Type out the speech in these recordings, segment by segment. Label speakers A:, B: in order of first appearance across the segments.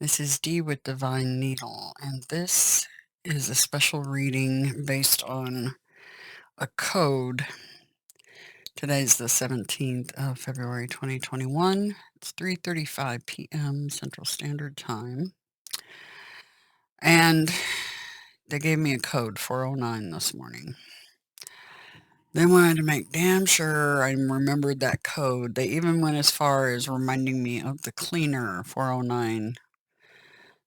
A: This is Dee with Divine Needle, and this is a special reading based on a code. Today's the 17th of February 2021. It's 3:35 p.m. Central Standard Time. And they gave me a code 409 this morning. They wanted to make damn sure I remembered that code. They even went as far as reminding me of the cleaner 409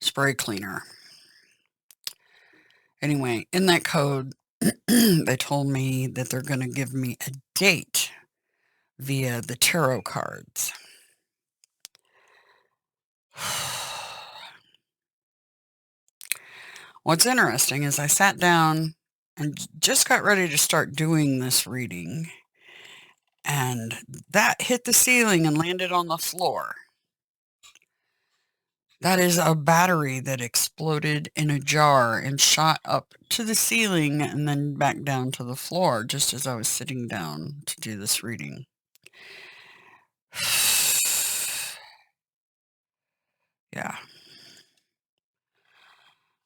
A: spray cleaner. Anyway, in that code, they told me that they're going to give me a date via the tarot cards. What's interesting is I sat down and just got ready to start doing this reading, and that hit the ceiling and landed on the floor. That is a battery that exploded in a jar and shot up to the ceiling and then back down to the floor just as I was sitting down to do this reading. Yeah.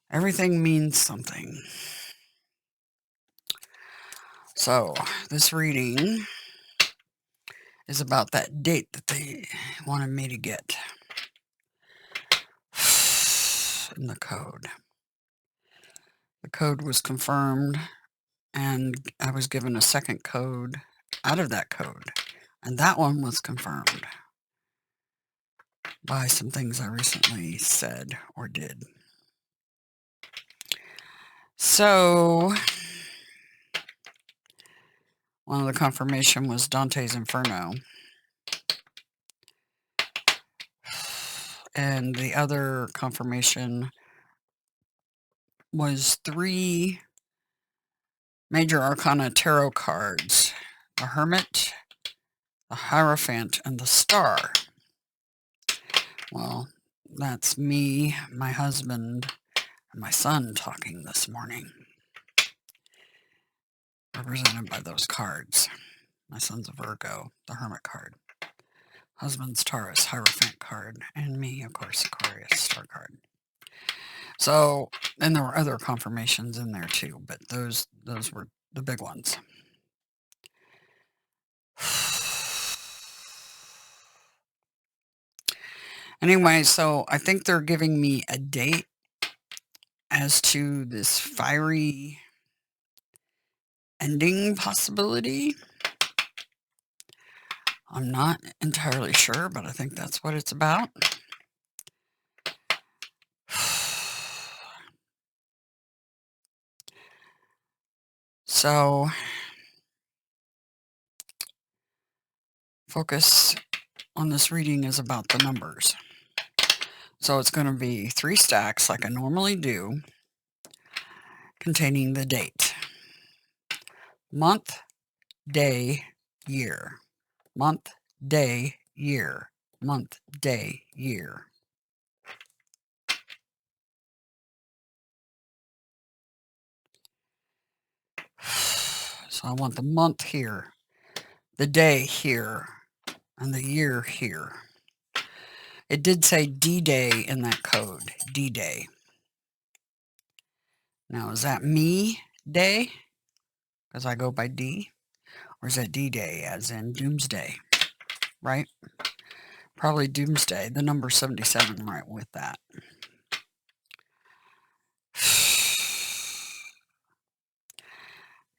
A: Everything means something. So, this reading is about that date that they wanted me to get in the code. The code was confirmed, and I was given a second code out of that code, and that one was confirmed by some things I recently said or did. So, one of the confirmation was Dante's Inferno. And the other confirmation was 3 major arcana tarot cards: the Hermit, the Hierophant, and the Star. Well, that's me, my husband, and my son talking this morning, represented by those cards. My son's a Virgo, the Hermit card. Husband's Taurus, Hierophant card, and me, of course, Aquarius, Star card. So, and there were other confirmations in there too, but those were the big ones. Anyway, so I think they're giving me a date as to this fiery ending possibility. I'm not entirely sure, but I think that's what it's about. So, focus on this reading is about the numbers. So it's going to be 3 stacks like I normally do, containing the date. Month, day, year. Month, day, year. Month, day, year. So I want the month here, the day here, and the year here. It did say D-Day in that code, D-Day. Now, is that me day? Because I go by D? Or is that D-Day as in Doomsday? Right? Probably Doomsday, the number 77 right with that.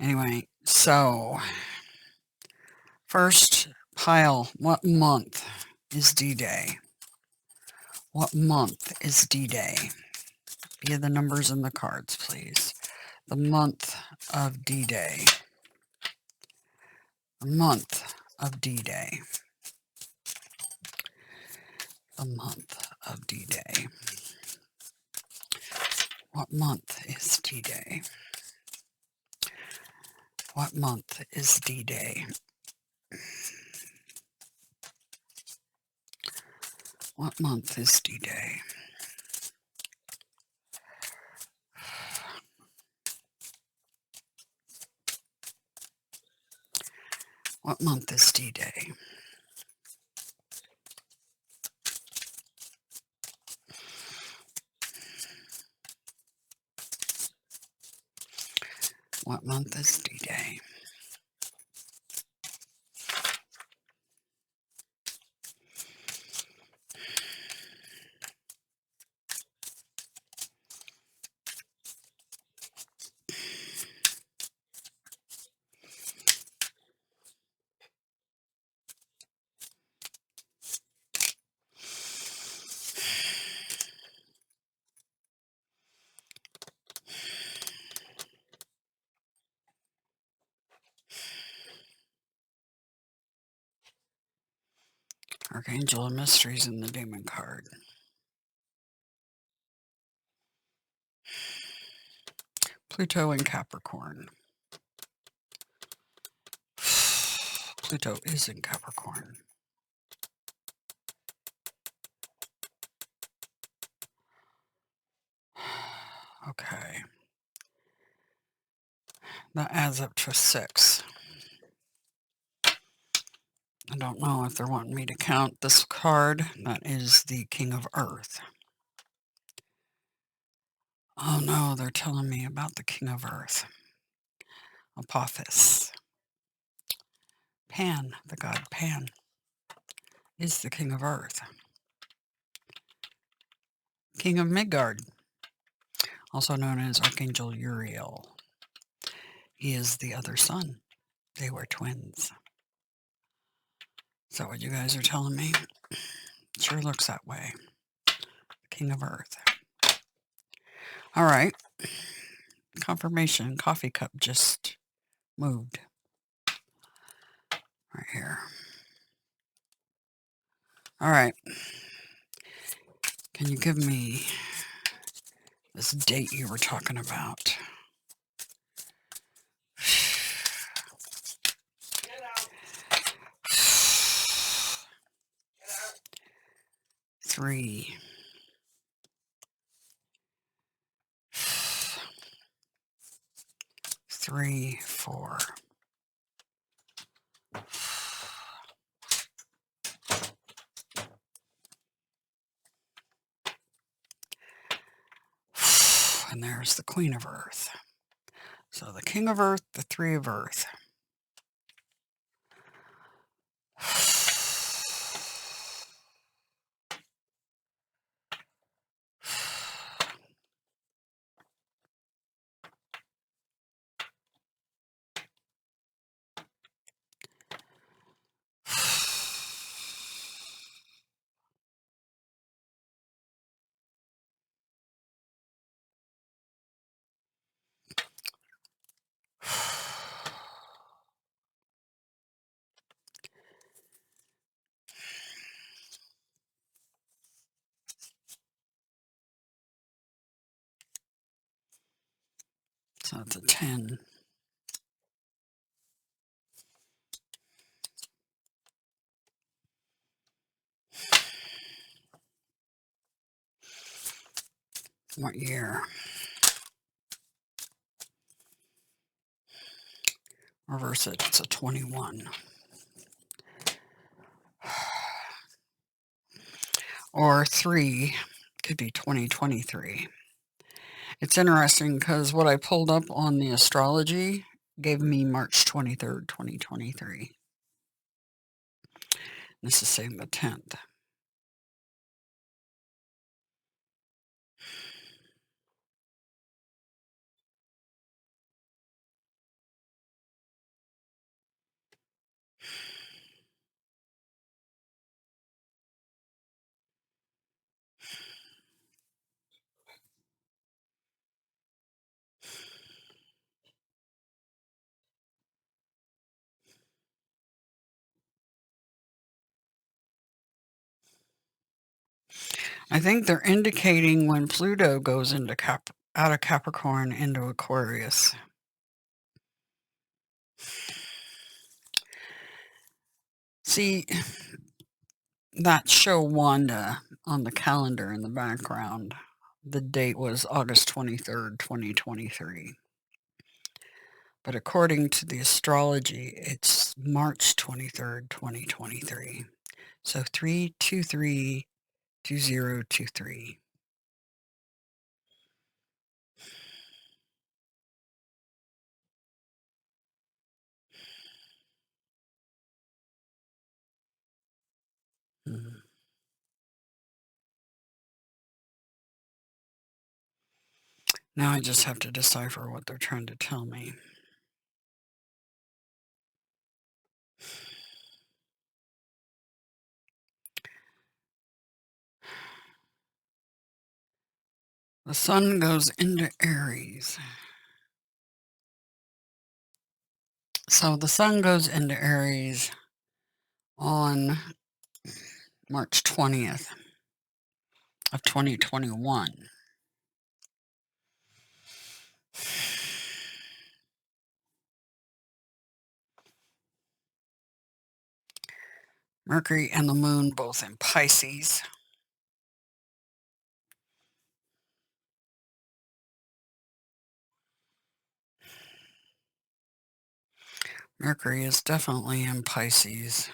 A: Anyway, so first pile, what month is D-Day? What month is D-Day? Via the numbers in the cards, please. The month of D-Day. The month of D-Day. The month of D-Day. What month is D-Day? What month is D-Day? What month is D-Day? What month is D-Day? What month is D-Day? Archangel of Mysteries in the Demon card. Pluto in Capricorn. Pluto is in Capricorn. Okay. That adds up to a 6. I don't know if they're wanting me to count this card. That is the King of Earth. Oh no, they're telling me about the King of Earth. Apophis. Pan, the god Pan, is the King of Earth. King of Midgard, also known as Archangel Uriel. He is the other son. They were twins. Is that what you guys are telling me? Sure looks that way. King of Earth. All right. Confirmation. Coffee cup just moved. Right here. All right. Can you give me this date you were talking about? Three. 3, 4. And there's the Queen of Earth. So the King of Earth, the 3 of Earth. So it's a 10. What year? Reverse it. It's a 21. Or 3 could be 2023. It's interesting because what I pulled up on the astrology gave me March 23rd, 2023. This is saying the 10th. I think they're indicating when Pluto goes into out of Capricorn into Aquarius. See, that show Wanda on the calendar in the background, the date was August 23rd, 2023. But according to the astrology, it's March 23rd, 2023. So 3232023. Now I just have to decipher what they're trying to tell me. The sun goes into Aries. So the sun goes into Aries on March 20th of 2021. Mercury and the moon both in Pisces. Mercury is definitely in Pisces.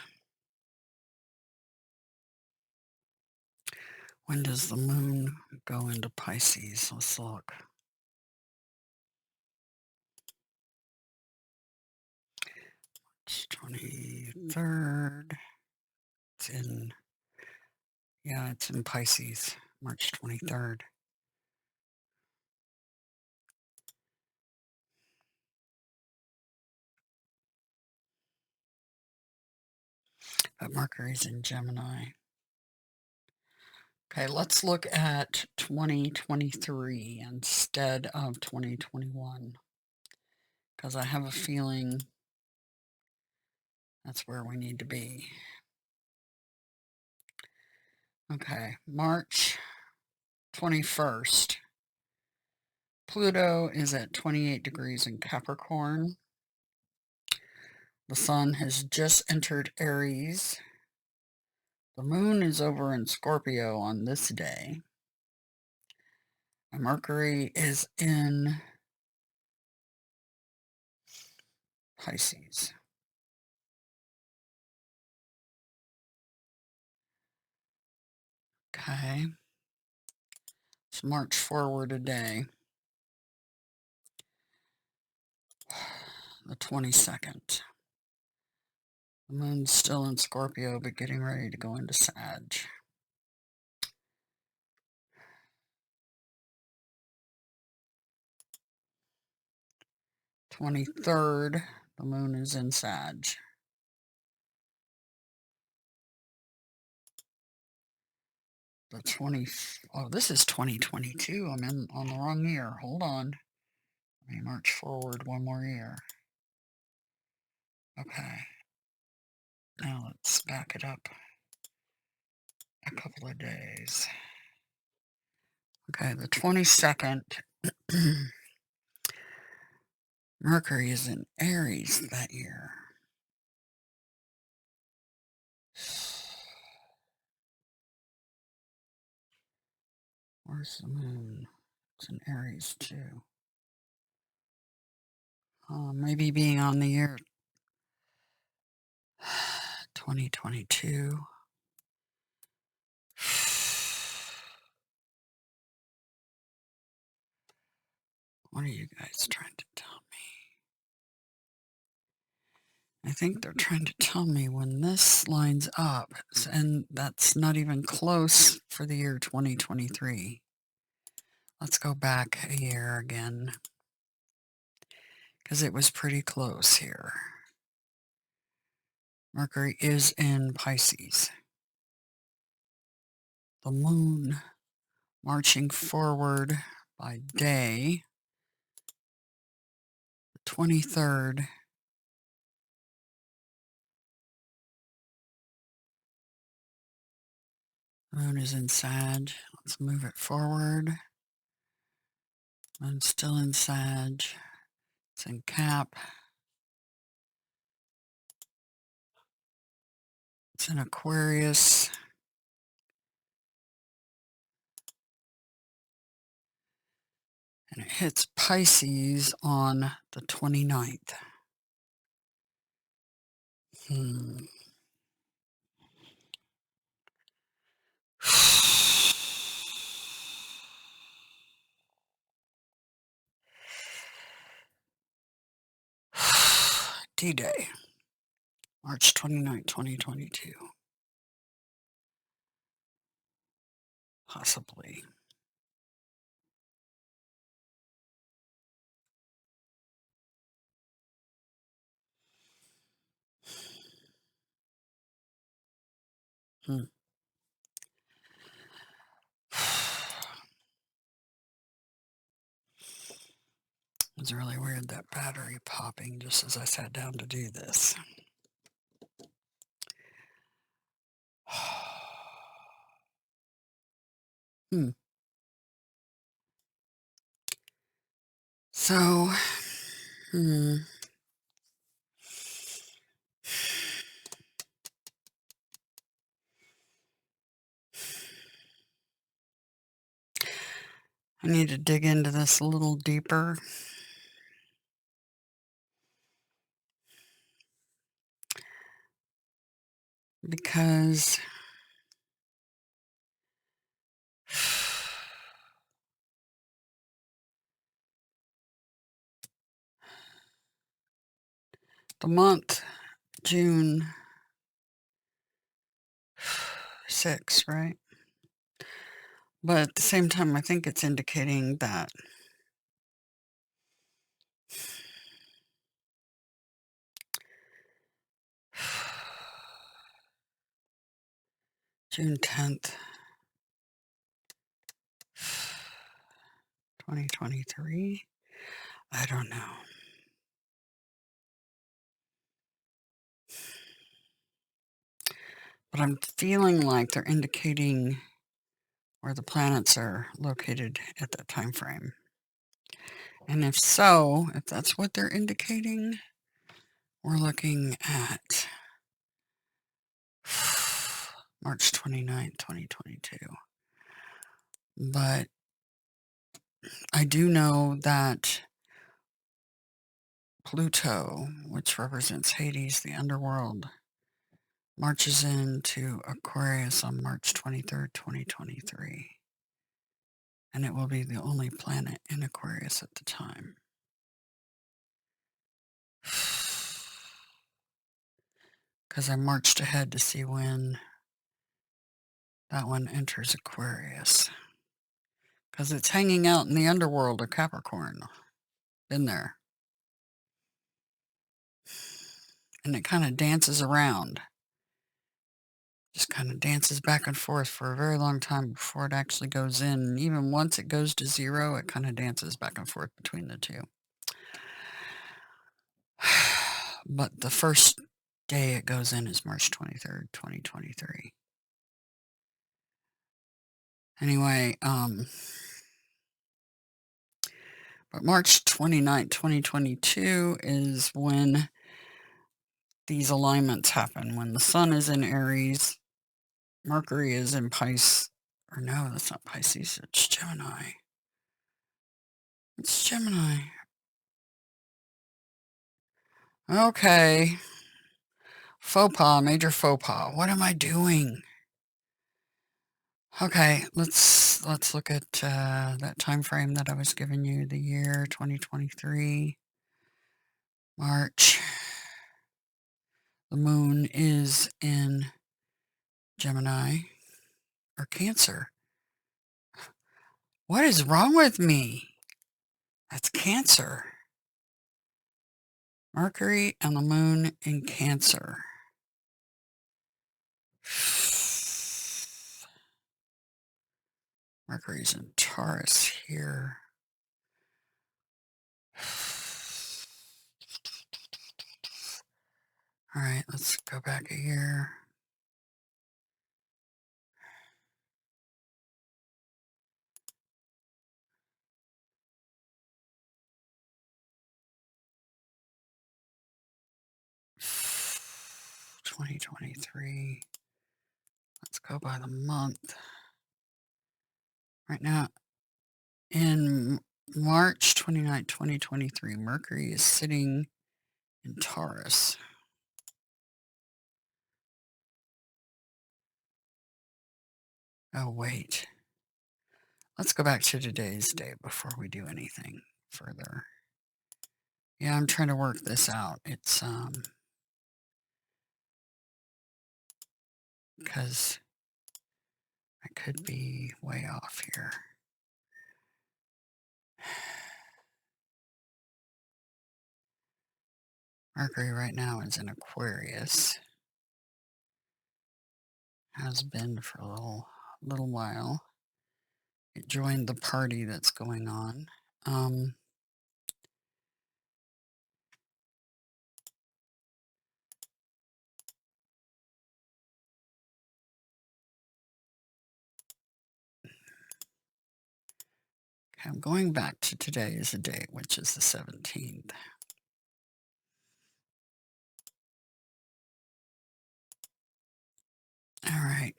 A: When does the moon go into Pisces? Let's look. It's 23rd. It's in, yeah, it's in Pisces, March 23rd. But Mercury's in Gemini. Okay, let's look at 2023 instead of 2021, because I have a feeling that's where we need to be. Okay, March 21st. Pluto is at 28 degrees in Capricorn. The sun has just entered Aries. The moon is over in Scorpio on this day. And Mercury is in Pisces. Okay. Let's march forward a day. The 22nd. The moon's still in Scorpio, but getting ready to go into Sag. The 23rd, the moon is in Sag. Oh, this is 2022. I'm on the wrong year. Hold on. Let me march forward one more year. Okay. Now let's back it up a couple of days. Okay, the 22nd, Mercury is in Aries that year. Where's the moon? It's in Aries too. Maybe being on the year 2022. What are you guys trying to tell me? I think they're trying to tell me when this lines up, and that's not even close for the year 2023. Let's go back a year again, because it was pretty close here. Mercury is in Pisces. The moon marching forward by day, the 23rd. Moon is in Sag. Let's move it forward. Moon's still in Sag. It's in Cap. It's in Aquarius. And it hits Pisces on the 29th. D-Day, March 29th, 2022. Possibly. Hmm. It's really weird, that battery popping just as I sat down to do this. Hmm. So, hmm. I need to dig into this a little deeper. Because the month, June 6, right? But at the same time, I think it's indicating that June 10th, 2023. I don't know. But I'm feeling like they're indicating where the planets are located at that time frame. And if so, if that's what they're indicating, we're looking at March 29th, 2022. But I do know that Pluto, which represents Hades, the underworld, marches into Aquarius on March 23rd, 2023. And it will be the only planet in Aquarius at the time. Because I marched ahead to see when that one enters Aquarius. Because it's hanging out in the underworld of Capricorn. Been there. And it kind of dances around. Just kind of dances back and forth for a very long time before it actually goes in. And even once it goes to 0, it kind of dances back and forth between the two. But the first day it goes in is March 23rd, 2023. Anyway, but March 29th, 2022 is when these alignments happen. When the sun is in Aries, Mercury is in Pisces. Or no, that's not Pisces, it's Gemini. It's Gemini. Okay. Faux pas, major faux pas. What am I doing? Okay, let's look at that time frame that I was giving you, the year 2023, March. The moon is in Gemini or Cancer. What is wrong with me? That's Cancer. Mercury and the moon in Cancer. Mercury's in Taurus here. All right, let's go back a year. 2023. Let's go by the month. Right now, in March 29, 2023, Mercury is sitting in Taurus. Oh, wait. Let's go back to today's date before we do anything further. Yeah, I'm trying to work this out. It's, because I could be way off here. Mercury right now is in Aquarius. Has been for a little while. It joined the party that's going on. Um, okay, I'm going back to today as a date, which is the 17th. All right.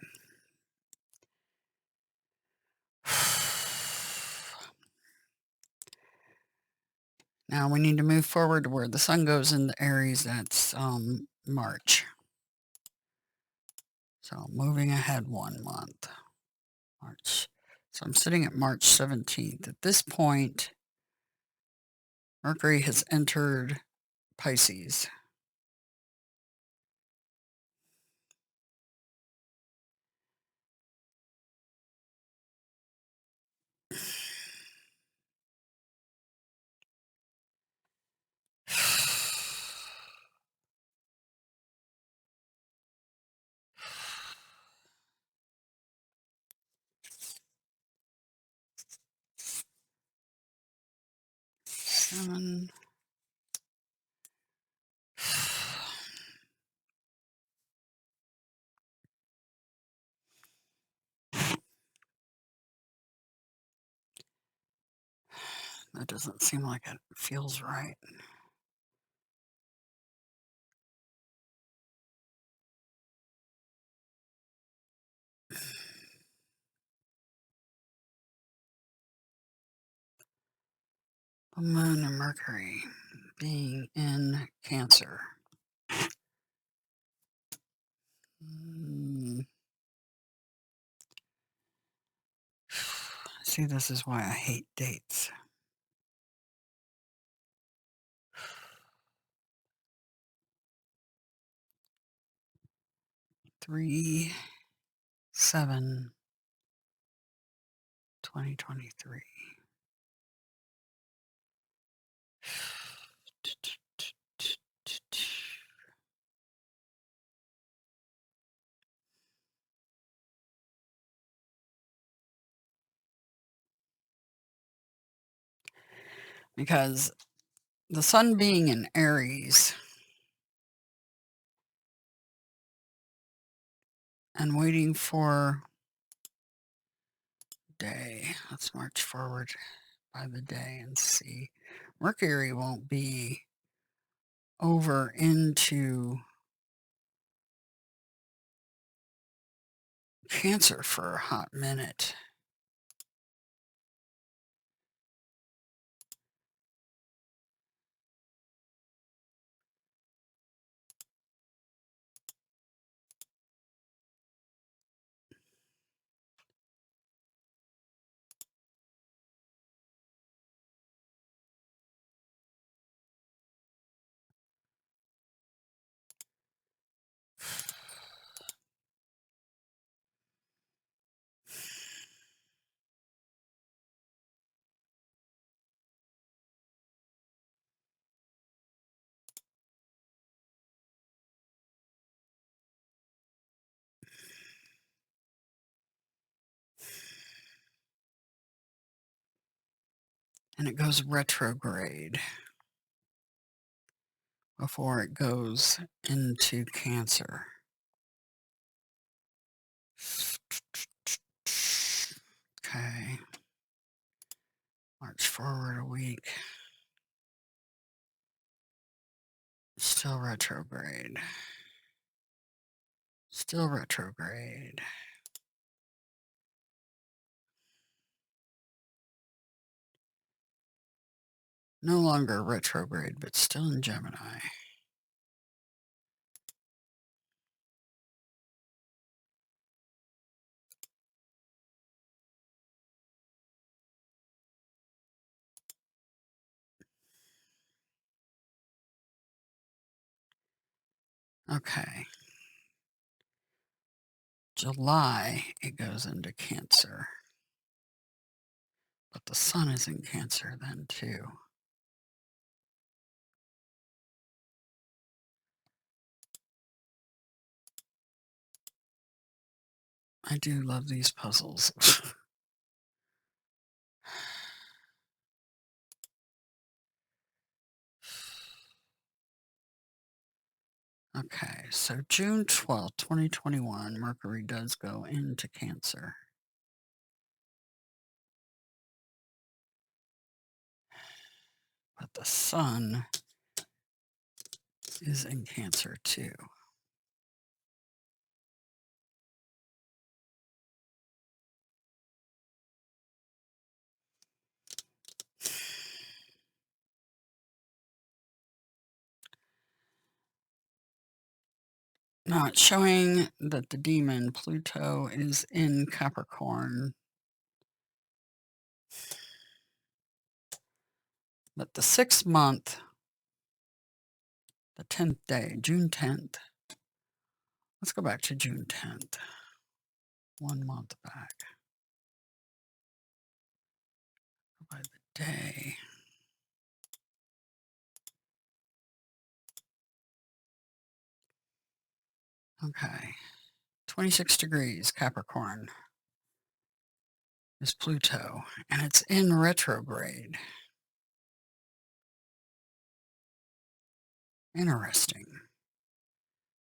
A: Now we need to move forward to where the sun goes into Aries. That's March. So moving ahead 1 month, March. So I'm sitting at March 17th. At this point, Mercury has entered Pisces. Seven. That doesn't seem like it feels right. The moon and Mercury being in Cancer. See, this is why I hate dates. 3/7/2023. Because the sun being in Aries and waiting for day. Let's march forward by the day and see. Mercury won't be over into Cancer for a hot minute. And it goes retrograde before it goes into Cancer. Okay. March forward a week. Still retrograde. Still retrograde. No longer retrograde, but still in Gemini. Okay. July, it goes into Cancer. But the sun is in Cancer then too. I do love these puzzles. Okay, so June 12th, 2021, Mercury does go into Cancer. But the Sun is in Cancer too. Now it's showing that the demon Pluto is in Capricorn. But the 6th month, the 10th day, June 10th. Let's go back to June 10th. 1 month back. By the day. Okay. 26 degrees Capricorn is Pluto, and it's in retrograde. Interesting.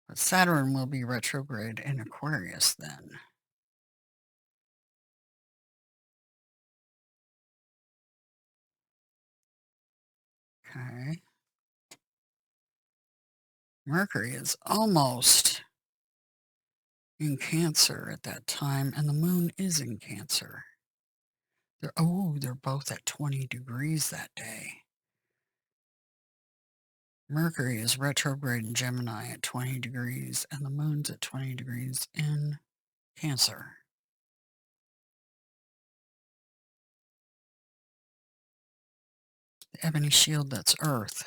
A: But Saturn will be retrograde in Aquarius then. Okay. Mercury is almost in Cancer at that time, and the moon is in Cancer. They're both at 20 degrees that day. Mercury is retrograde in Gemini at 20 degrees, and the moon's at 20 degrees in Cancer. The ebony shield, that's Earth.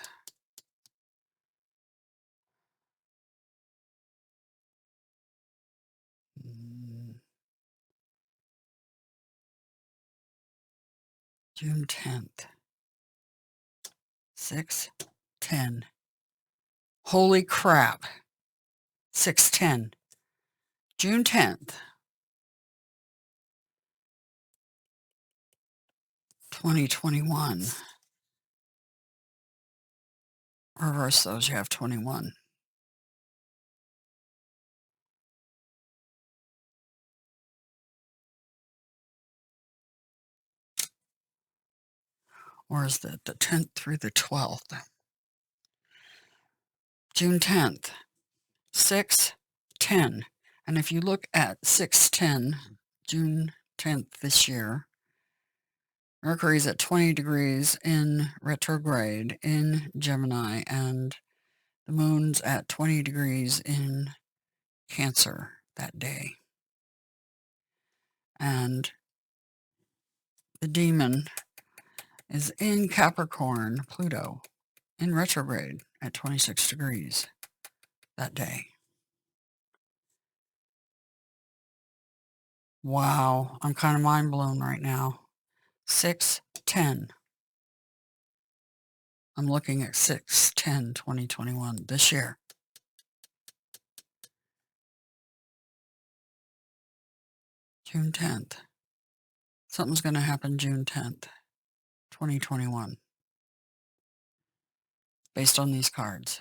A: June 10th. 6/10. Holy crap. 6/10. June 10th. 2021. Reverse those, you have 21. Or is that the 10th through the 12th? June 10th. 6/10. And if you look at 6/10, June 10th this year, Mercury's at 20 degrees in retrograde in Gemini, and the moon's at 20 degrees in Cancer that day. And the demon is in Capricorn, Pluto, in retrograde at 26 degrees that day. Wow, I'm kind of mind blown right now. 6/10. I'm looking at 6/10/2021 this year. June 10th. Something's going to happen June 10th, 2021. Based on these cards.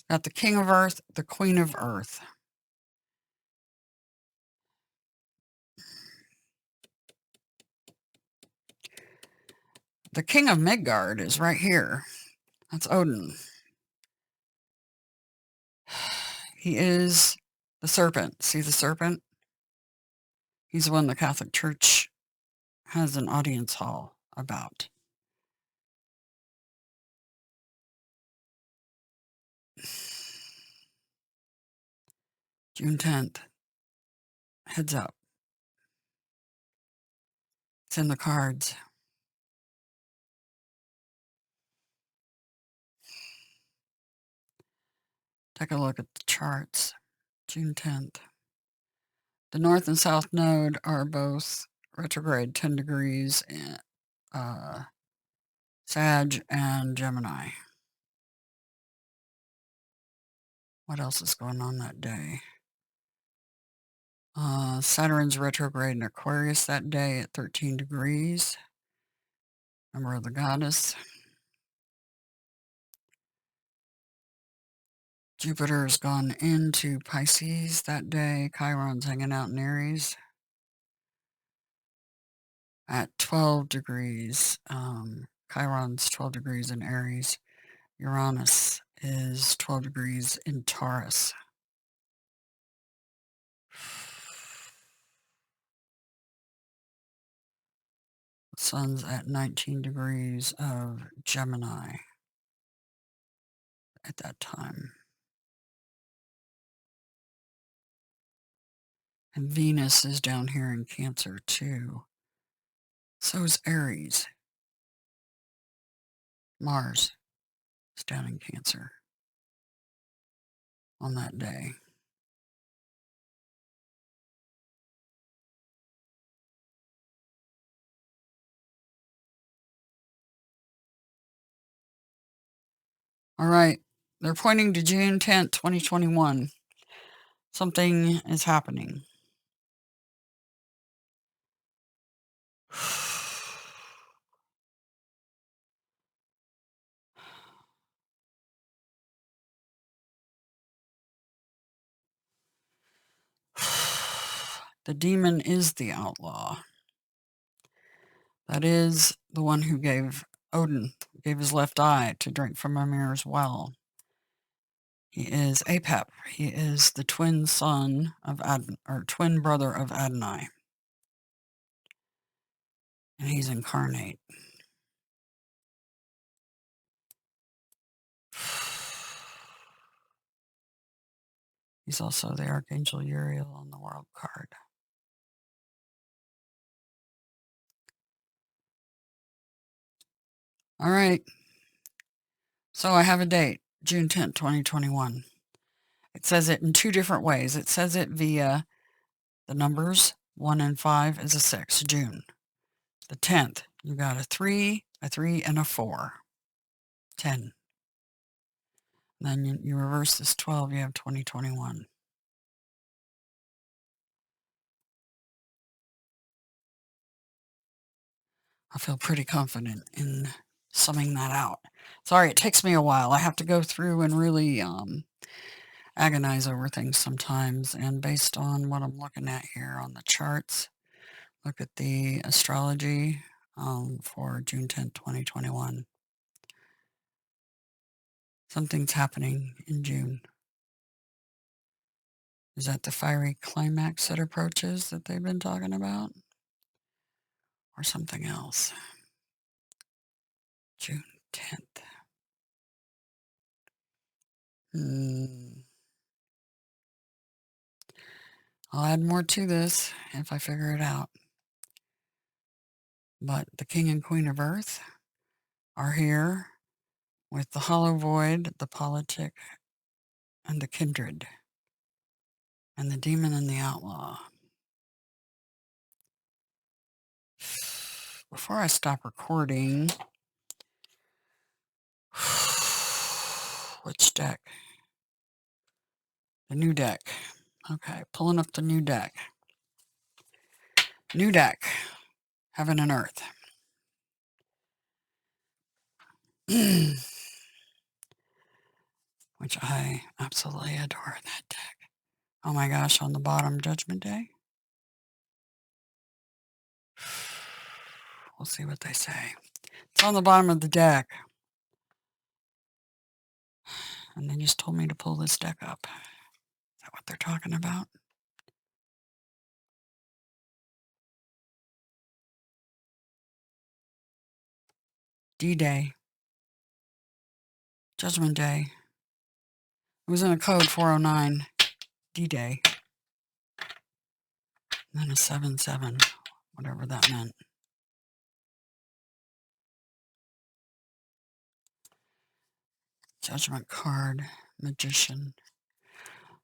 A: Got the King of Earth, the Queen of Earth. The King of Midgard is right here. That's Odin. He is the serpent. See the serpent? He's the one the Catholic Church has an audience hall about. June 10th. Heads up. It's in the cards. Take a look at the charts. June 10th. The North and South Node are both retrograde 10 degrees Sag, and Gemini. What else is going on that day? Saturn's retrograde in Aquarius that day at 13 degrees. Number of the goddess. Jupiter has gone into Pisces that day. Chiron's hanging out in Aries at 12 degrees. Chiron's 12 degrees in Aries. Uranus is 12 degrees in Taurus. The sun's at 19 degrees of Gemini at that time. And Venus is down here in Cancer too. So is Aries. Mars is down in Cancer on that day. All right. They're pointing to June 10th, 2021. Something is happening. The demon is the outlaw. That is the one who gave Odin, gave his left eye to drink from Mimir's well. He is Apep. He is the twin son of twin brother of Adonai. And he's incarnate. He's also the Archangel Uriel on the world card. All right. So I have a date, June 10th, 2021. It says it in two different ways. It says it via the numbers 1 and 5 is a 6, June. The 10th, you got a 3, and a 4. 10. And then you reverse this 12, you have 2021. I feel pretty confident in summing that out. Sorry, it takes me a while. I have to go through and really agonize over things sometimes. And based on what I'm looking at here on the charts, look at the astrology for June 10th, 2021. Something's happening in June. Is that the fiery climax that approaches that they've been talking about? Or something else? June 10th. I'll add more to this if I figure it out. But the King and Queen of Earth are here with the Hollow Void, the Politic, and the Kindred, and the Demon and the Outlaw. Before I stop recording, which deck? The new deck. Okay, pulling up the new deck. New deck, Heaven and Earth. Which I absolutely adore that deck. Oh my gosh, on the bottom, Judgment Day. We'll see what they say. It's on the bottom of the deck. And they just told me to pull this deck up. Is that what they're talking about? D-Day. Judgment Day. It was in a code 409. D-Day. And then a 77. Whatever that meant. Judgment card. Magician.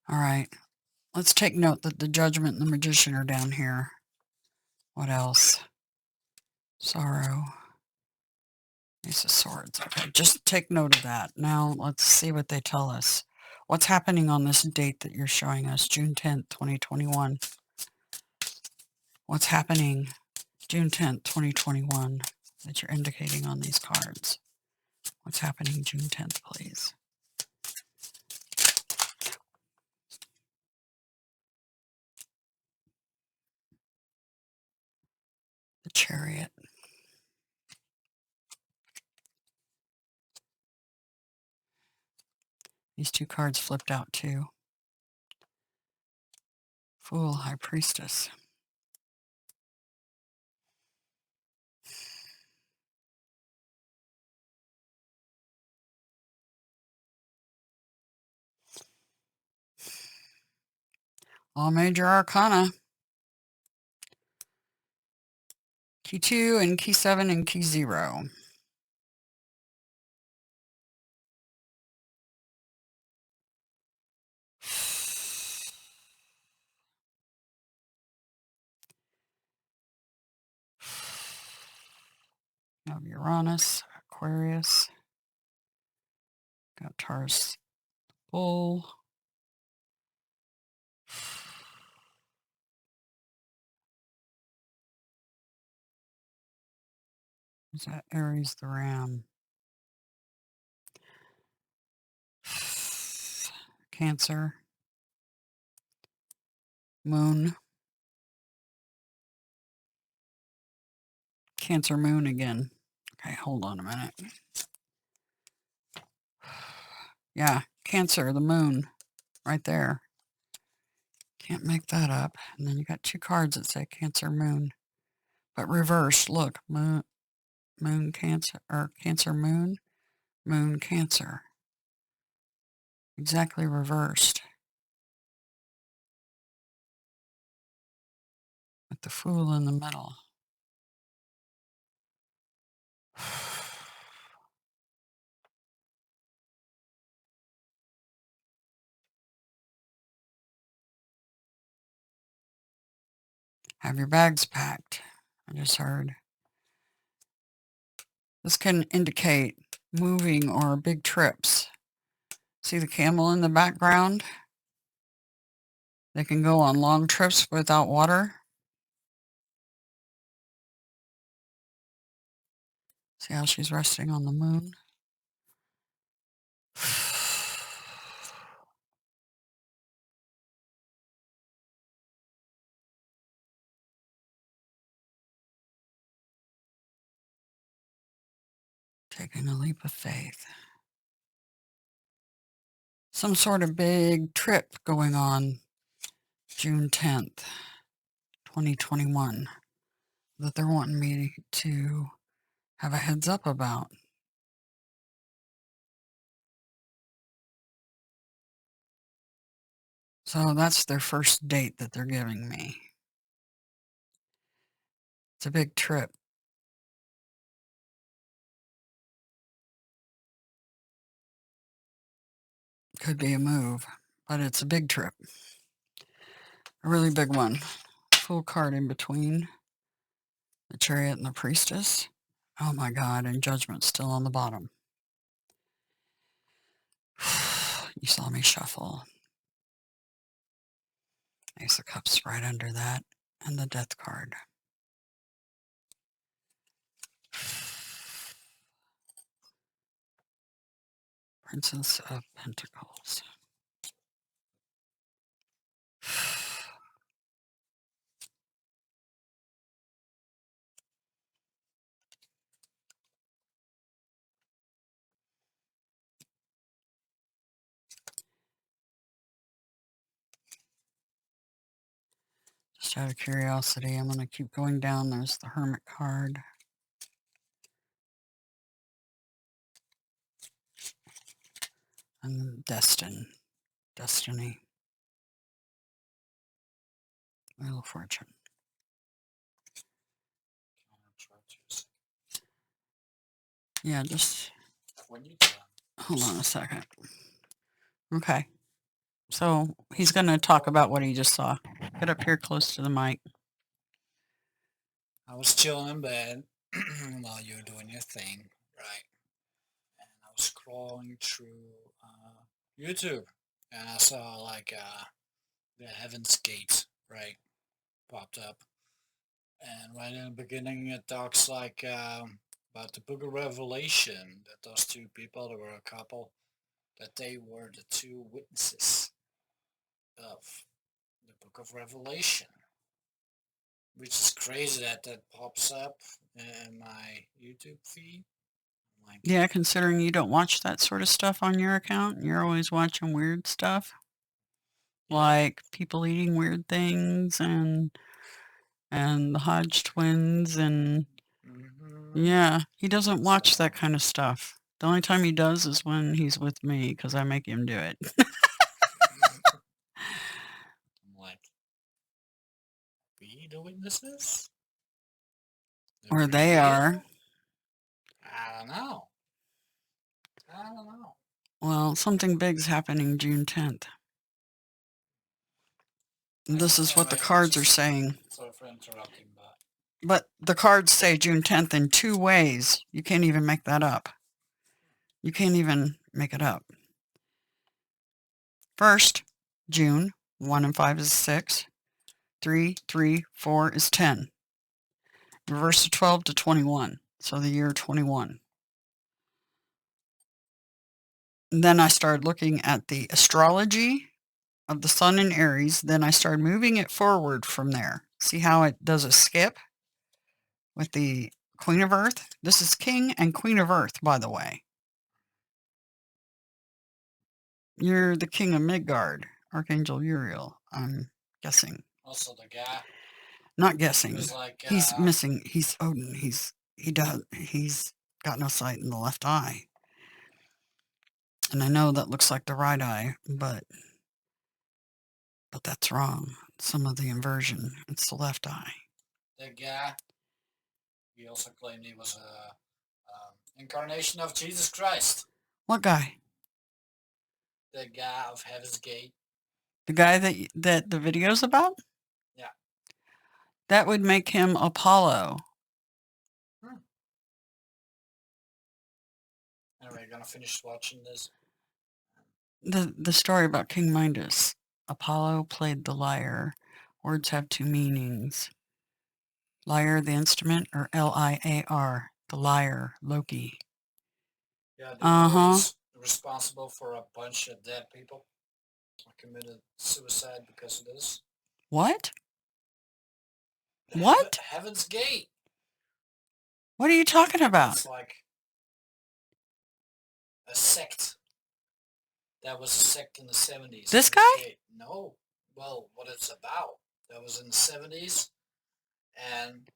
A: All right. Let's take note that the Judgment and the Magician are down here. What else? Sorrow. Ace of Swords. Okay, just take note of that. Now let's see what they tell us. What's happening on this date that you're showing us, June 10th, 2021? What's happening June 10th, 2021 that you're indicating on these cards? What's happening June 10th, please? The Chariot. These two cards flipped out too. Fool, High Priestess. All major arcana. Key 2 and key 7 and key 0. You have Uranus, Aquarius. Got Taurus, Bull. Is that Aries the Ram? Cancer. Moon. Cancer Moon again. Okay, hold on a minute. Yeah, Cancer, the Moon, right there. Can't make that up. And then you got two cards that say Cancer Moon, but reversed. Look, Moon Cancer, or Cancer Moon, Moon Cancer. Exactly reversed. With the Fool in the middle. Have your bags packed. I just heard. This can indicate moving or big trips. See the camel in the background? They can go on long trips without water. See how she's resting on the moon? Taking a leap of faith. Some sort of big trip going on June 10th, 2021 that they're wanting me to have a heads up about. So that's their first date that they're giving me. It's a big trip. Could be a move, but it's a big trip. A really big one. Full card in between. The Chariot and the Priestess. Oh my God, and Judgment's still on the bottom. You saw me shuffle. Ace of Cups right under that, and the Death card. Princess of Pentacles. Just out of curiosity, I'm going to keep going down. There's the Hermit card. And Destiny. Wheel of Fortune. Yeah, just hold on a second. Okay. So he's going to talk about what he just saw. Get up here close to the mic.
B: I was chilling in bed while you were doing your thing. right? And I was scrolling through YouTube, and I saw like the Heaven's Gate, right, popped up, and right in the beginning it talks like about the Book of Revelation. That those two people, there were a couple, that they were the two witnesses of the Book of Revelation, which is crazy that that pops up in my YouTube feed. Like,
A: Yeah, considering you don't watch that sort of stuff on your account, you're always watching weird stuff,
B: yeah,
A: like people eating weird things and the Hodge twins and
B: hmm
A: yeah, he doesn't watch
B: so
A: that kind of stuff. The only time he does is when he's with me because I make him do it.
B: I'm like, we the witnesses? The
A: Or
B: free
A: they are.
B: will? I don't know. I don't know.
A: Well, something big's happening June 10th. This is what the
B: Anyway,
A: cards are
B: just
A: saying.
B: sorry for interrupting, but
A: But the cards say June 10th in two ways. You can't even make that up. You can't even make it up. First, June, 1 and 5 is 6. 3, 3, 4 is 10. Reverse to 12 to 21. So the year 21. And then I started looking at the astrology of the sun in Aries. Then I started moving it forward from there. See how it does a skip with the Queen of Earth? This is King and Queen of Earth, by the way. You're the King of Midgard, Archangel Uriel, I'm guessing.
B: also the guy
A: Not
B: he
A: guessing.
B: was like,
A: He's missing. He's Odin. He's got no sight in the left eye. And I know that looks like the right eye, but that's wrong. Some of the inversion, it's the left eye.
B: the guy. He also claimed he was a incarnation of Jesus Christ.
A: What guy?
B: The guy of Heaven's Gate.
A: The guy that the video's about?
B: Yeah.
A: That would make him Apollo.
B: Hmm. Anyway, gonna finish watching this.
A: The story about King Midas. Apollo played the lyre. Words have two meanings. Lyre, the instrument, or Liar, the lyre, Loki.
B: Yeah, do you know
A: Uh-huh.
B: he's responsible for a bunch of dead people who committed suicide because of this?
A: What?
B: The
A: What?
B: Heaven's Gate.
A: What are you talking about?
B: It's like a sect. That was a sect in the 70s.
A: This
B: Heaven's
A: guy?
B: Gate. No. Well, what it's about. That was in the 70s, and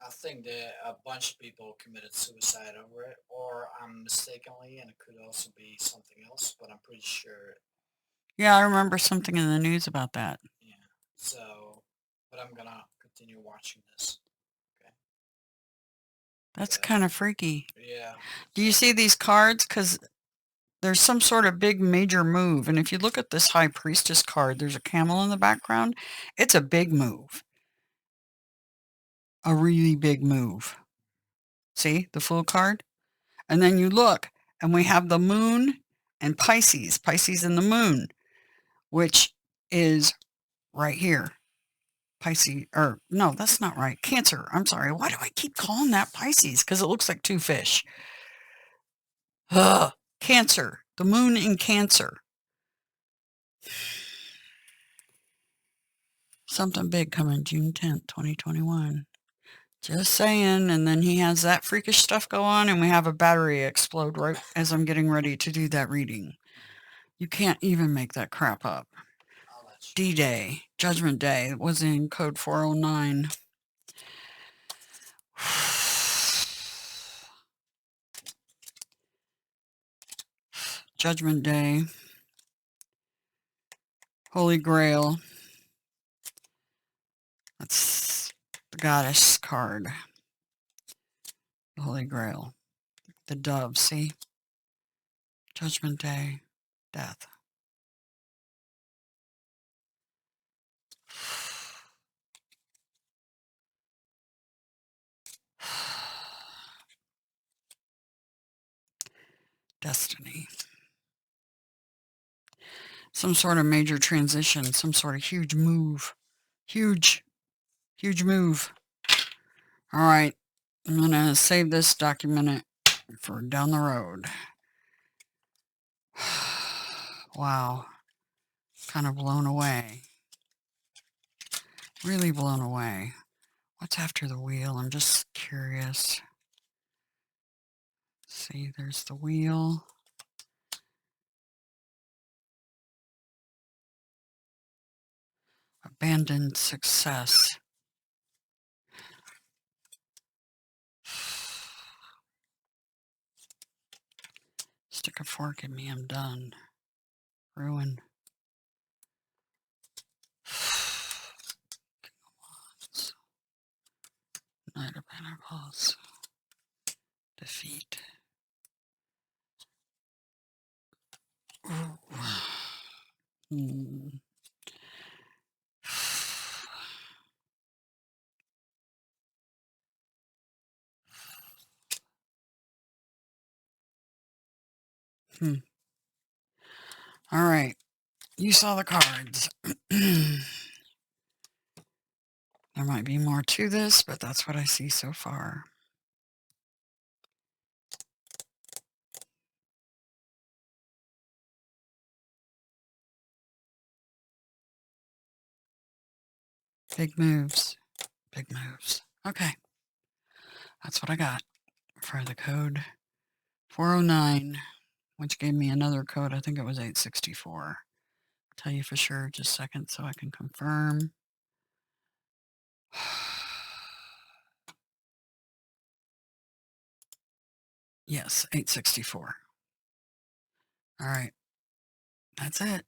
B: I think that a bunch of people committed suicide over it, or I'm mistakenly, and it could also be something else, but I'm pretty sure.
A: Yeah, I remember something in the news about that.
B: Yeah. So, but I'm gonna continue watching this. Okay.
A: That's
B: But,
A: kind of freaky.
B: yeah.
A: Do you see these cards? Because there's some sort of big major move. And if you look at this High Priestess card, there's a camel in the background. It's a big move. A really big move. See the Fool card? And then you look, and we have the moon and Pisces. Pisces and the moon, which is right here. Pisces, or no, that's not right. Cancer. I'm sorry. Why do I keep calling that Pisces? Because it looks like two fish. Ugh. Cancer. The moon in Cancer. Something big coming June 10th, 2021. Just saying. And then he has that freakish stuff go on, and we have a battery explode right as I'm getting ready to do that reading. You can't even make that crap up.
B: I'll let you.
A: D-Day, Judgment Day, was in code 409. Judgment Day, Holy Grail. That's the goddess card. The Holy Grail. The dove, see? Judgment Day, death. Destiny. Some sort of major transition, some sort of huge move. Huge move. All right, I'm going to save this, document it for down the road. Wow. Kind of blown away. Really blown away. What's after the wheel? I'm just curious. See, there's the wheel. Abandoned success. Stick a fork in me, I'm done. Ruin. Knight of Pentacles. Defeat. Ooh. All right. You saw the cards. There might be more to this, but that's what I see so far. Big moves. Big moves. Okay. That's what I got for the code 409, which gave me another code. I think it was 864. I'll tell you for sure just a second so I can confirm. Yes, 864. All right. That's it.